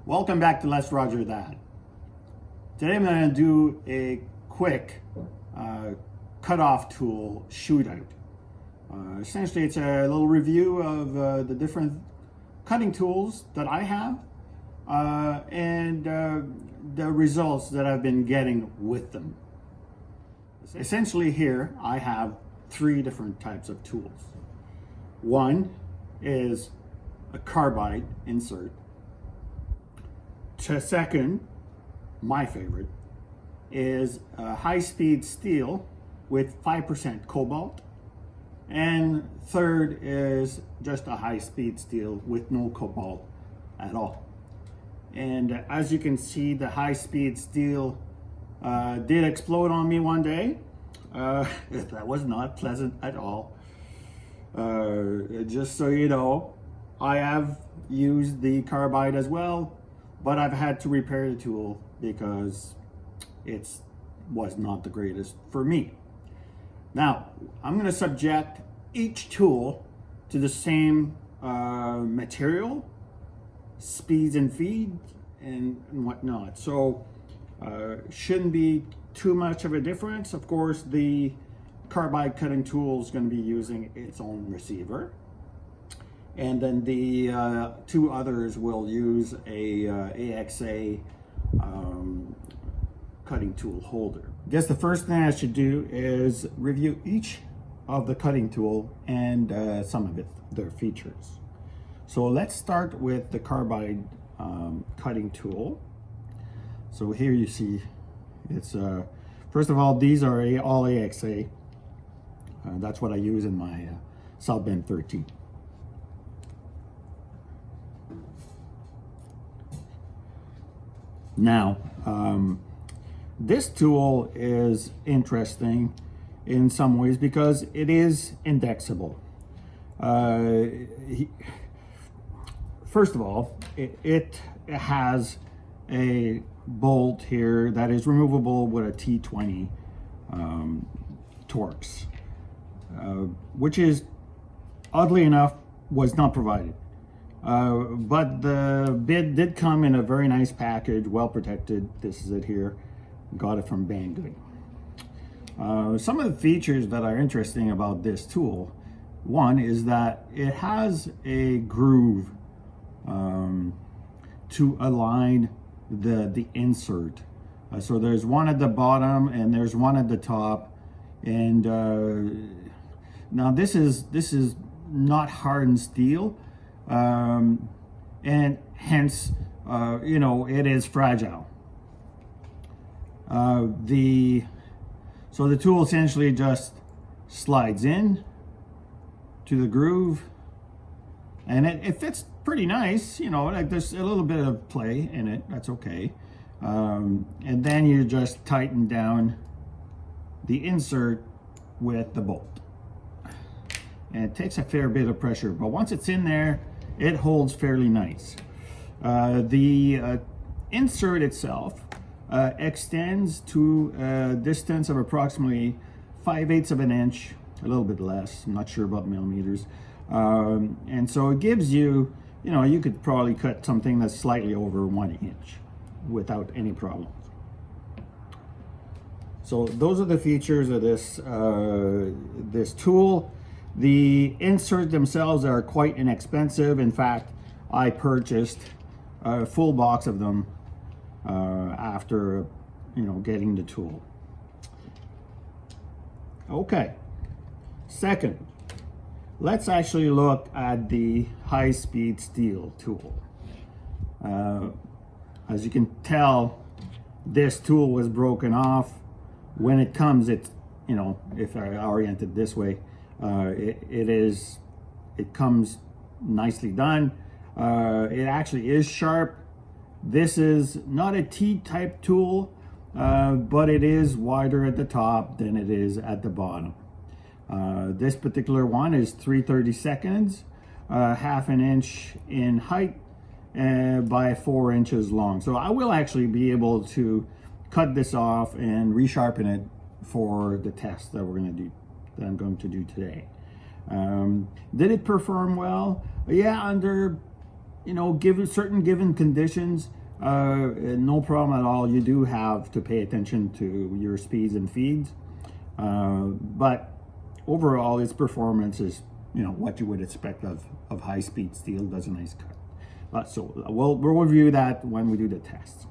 Welcome back to Let's Roger That. Today I'm going to do a quick cutoff tool shootout. Essentially it's a little review of the different cutting tools that I have and the results that I've been getting with them. Essentially here I have three different types of tools. One is a carbide insert. Second, my favorite, is a high-speed steel with 5% cobalt. And third is just a high-speed steel with no cobalt at all. And as you can see, the high-speed steel did explode on me one day. That was not pleasant at all. Just so you know, I have used the carbide as well, but I've had to repair the tool because it was not the greatest for me. Now, I'm going to subject each tool to the same material, speeds and feeds, and whatnot. So, shouldn't be too much of a difference. Of course, the carbide cutting tool is going to be using its own receiver. And then the two others will use a AXA cutting tool holder. I guess the first thing I should do is review each of the cutting tool and some of their features. So let's start with the carbide cutting tool. So here you see it's first of all, these are all AXA. That's what I use in my South Bend 13. Now, this tool is interesting in some ways because it is indexable. First of all, it has a bolt here that is removable with a T20 Torx, which is, oddly enough, was not provided. But the bid did come in a very nice package, well protected. This is it here. Got it from Banggood. Some of the features that are interesting about this tool, one is that it has a groove to align the insert. So there's one at the bottom and there's one at the top. And now this is not hardened steel. And hence, you know, it is fragile. So the tool essentially just slides in to the groove, and it fits pretty nice. You know, like there's a little bit of play in it. That's okay. And then you just tighten down the insert with the bolt, and it takes a fair bit of pressure. But once it's in there, it holds fairly nice. The insert itself extends to a distance of approximately 5/8 of an inch, a little bit less. I'm not sure about millimeters. And so it gives you, you know, you could probably cut something that's slightly over 1 inch without any problems. So those are the features of this this tool. The inserts themselves are quite inexpensive. In fact, I purchased a full box of them after, you know, getting the tool. Okay. Second, let's actually look at the high-speed steel tool. As you can tell, this tool was broken off. When it comes, it's, you know, if I orient it this way, it comes nicely done. It actually is sharp. This is not a T-type tool, but it is wider at the top than it is at the bottom. This particular one is 3/32, 1/2 inch in height by 4 inches long. So I will actually be able to cut this off and resharpen it for the test that I'm going to do today. Did it perform well? Yeah, under, you know, given certain given conditions, no problem at all. You do have to pay attention to your speeds and feeds, but overall its performance is, you know, what you would expect of high-speed steel. Does a nice cut. So we'll review that when we do the test.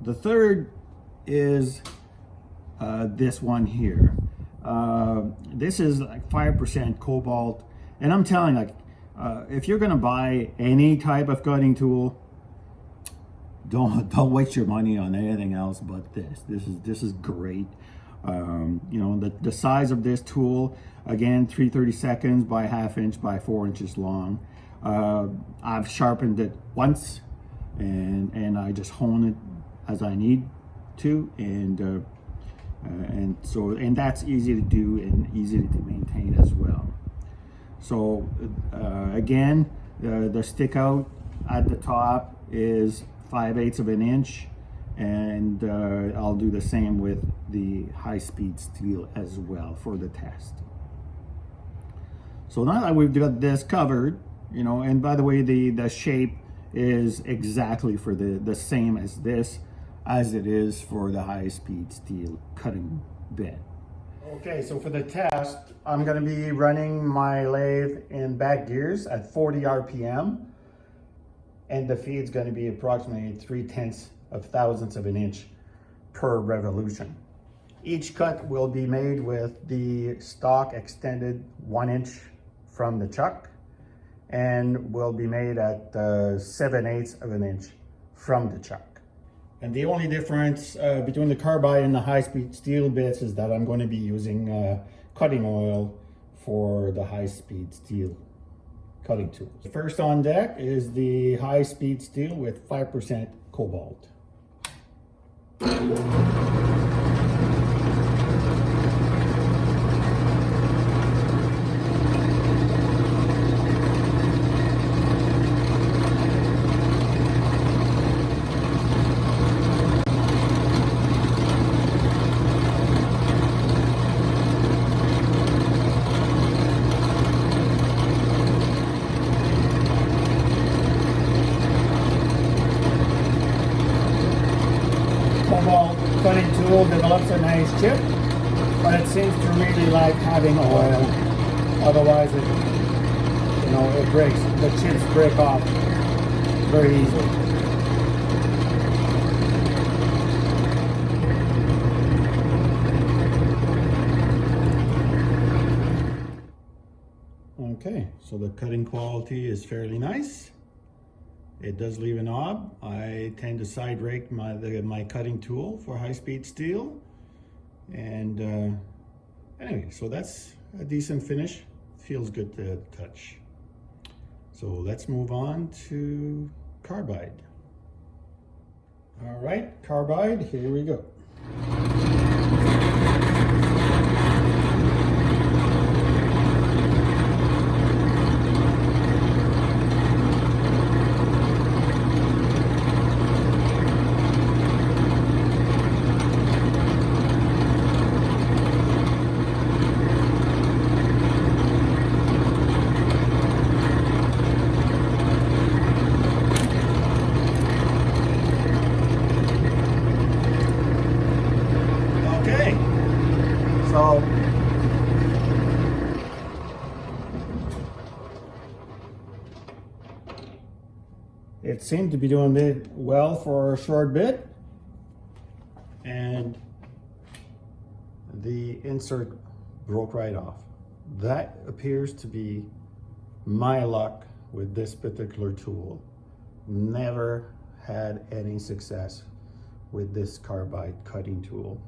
The third is this one here. This is like 5% cobalt, and I'm telling you, like, if you're gonna buy any type of cutting tool, don't waste your money on anything else but this. This is great. You know, the size of this tool, again, 3/32 by 1/2 inch by 4 inches long. I've sharpened it once, and I just hone it as I need to, and that's easy to do and easy to maintain as well. So again, the stick out at the top is 5/8 of an inch, and I'll do the same with the high-speed steel as well for the test. So now that we've got this covered, you know, and by the way, the shape is exactly for the same as this, as it is for the high-speed steel cutting bit. Okay, so for the test, I'm going to be running my lathe in back gears at 40 RPM, and the feed's going to be approximately 3/10 of thousandths of an inch per revolution. Each cut will be made with the stock extended 1 inch from the chuck, and will be made at 7/8 of an inch from the chuck. And the only difference between the carbide and the high-speed steel bits is that I'm going to be using cutting oil for the high-speed steel cutting tools. First on deck is the high-speed steel with 5% cobalt. Cobalt cutting tool develops a nice chip, but it seems to really like having oil. Otherwise, it breaks. The chips break off very easily. Okay, so the cutting quality is fairly nice. It does leave a knob. I tend to side rake my cutting tool for high-speed steel. And anyway, so that's a decent finish. Feels good to touch. So let's move on to carbide. All right, carbide, here we go. So it seemed to be doing it well for a short bit, and the insert broke right off. That appears to be my luck with this particular tool. Never had any success with this carbide cutting tool.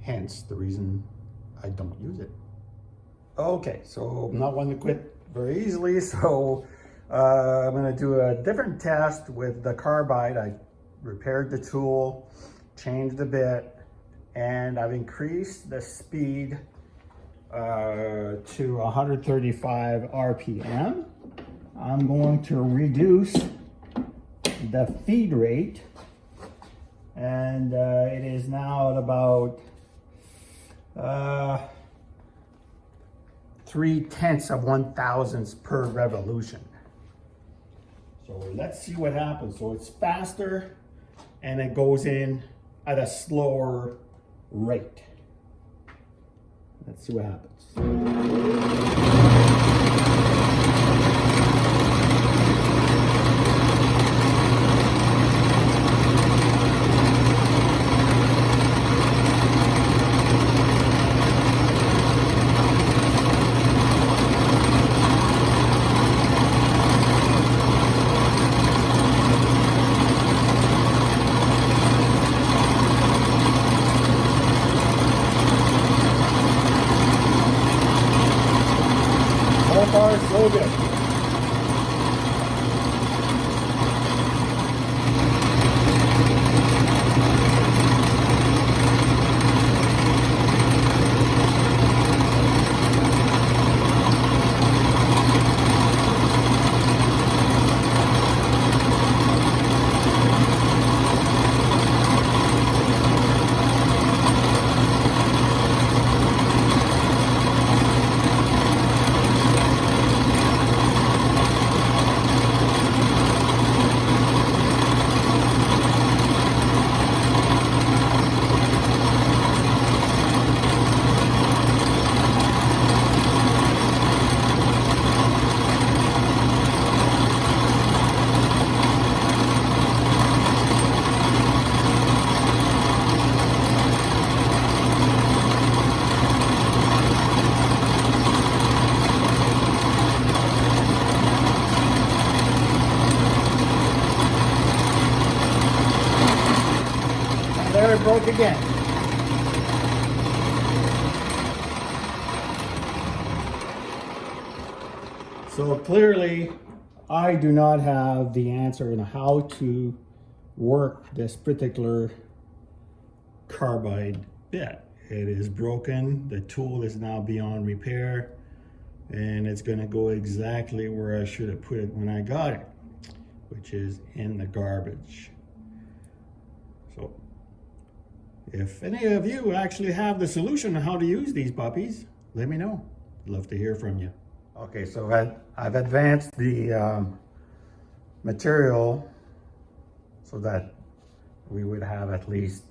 Hence the reason I don't use it. Okay, so I'm not one to quit very easily, so I'm gonna do a different test with the carbide. I repaired the tool, changed the bit, and I've increased the speed to 135 RPM. I'm going to reduce the feed rate, and it is now at about 3/10 of 1,000ths per revolution. So let's see what happens. So it's faster and it goes in at a slower rate. Let's see what happens. So far, so good. There it broke again. So clearly, I do not have the answer on how to work this particular carbide bit. It is broken. The tool is now beyond repair, and it's going to go exactly where I should have put it when I got it, which is in the garbage. So if any of you actually have the solution on how to use these puppies, let me know. I'd love to hear from you. Okay, so I've advanced the material so that we would have at least,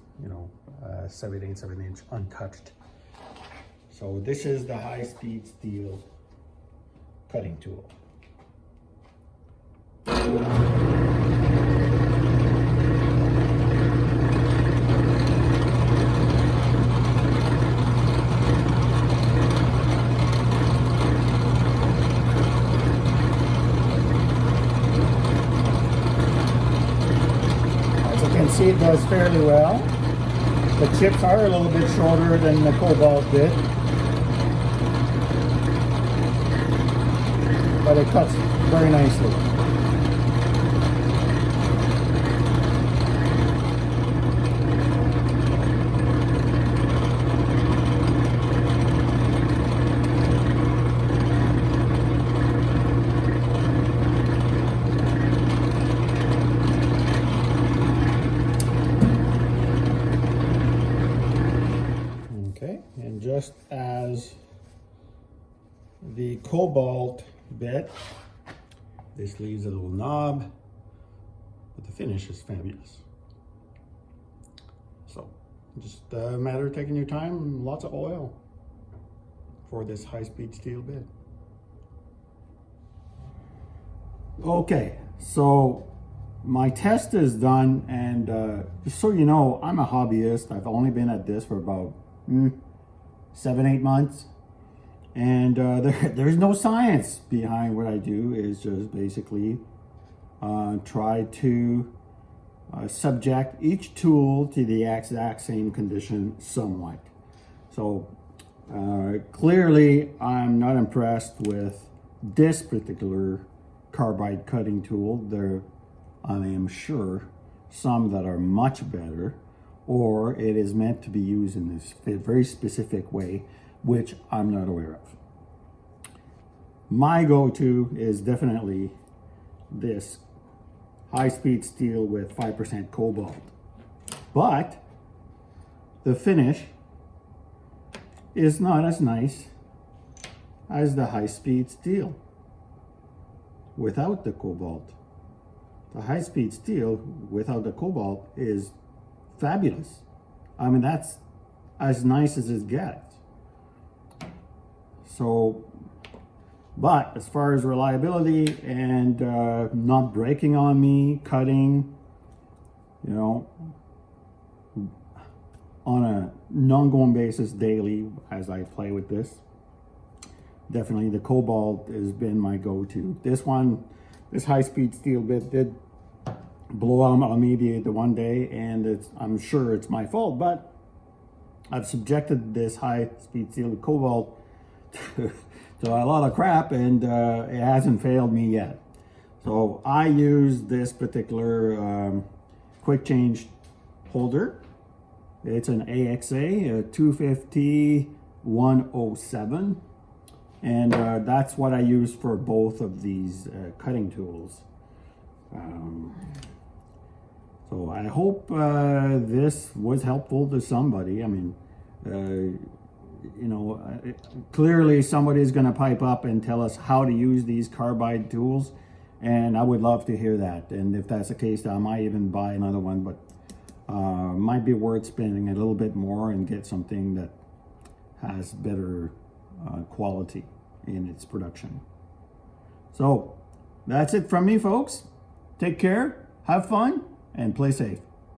7/8 of an inch untouched. So this is the high-speed steel cutting tool. See, it does fairly well. The chips are a little bit shorter than the Cobalt bit, but it cuts very nicely. And just as the Cobalt bit, this leaves a little knob, but the finish is fabulous. So just a matter of taking your time and lots of oil for this high-speed steel bit. Okay, so my test is done, and just so you know, I'm a hobbyist. I've only been at this for about 7-8 months, and there's no science behind what I do. It's just basically try to subject each tool to the exact same condition somewhat. So clearly I'm not impressed with this particular carbide cutting tool. There, I am sure, some that are much better, or it is meant to be used in this very specific way, which I'm not aware of. My go-to is definitely this high-speed steel with 5% cobalt. But the finish is not as nice as the high-speed steel without the cobalt. the high-speed steel without the cobalt is fabulous. I mean, that's as nice as it gets. So, but as far as reliability and not breaking on me, cutting, you know, on a non-going basis daily as I play with this, definitely the Cobalt has been my go-to. This high-speed steel bit did blow out on me the one day, and I'm sure it's my fault, but I've subjected this high-speed steel Cobalt to a lot of crap, and it hasn't failed me yet. So I use this particular quick change holder. It's an AXA, a 250-107, and that's what I use for both of these cutting tools. So I hope this was helpful to somebody. I mean, you know, clearly somebody's going to pipe up and tell us how to use these carbide tools, and I would love to hear that. And if that's the case, I might even buy another one, but might be worth spending a little bit more and get something that has better quality in its production. So that's it from me, folks. Take care, have fun, and play safe.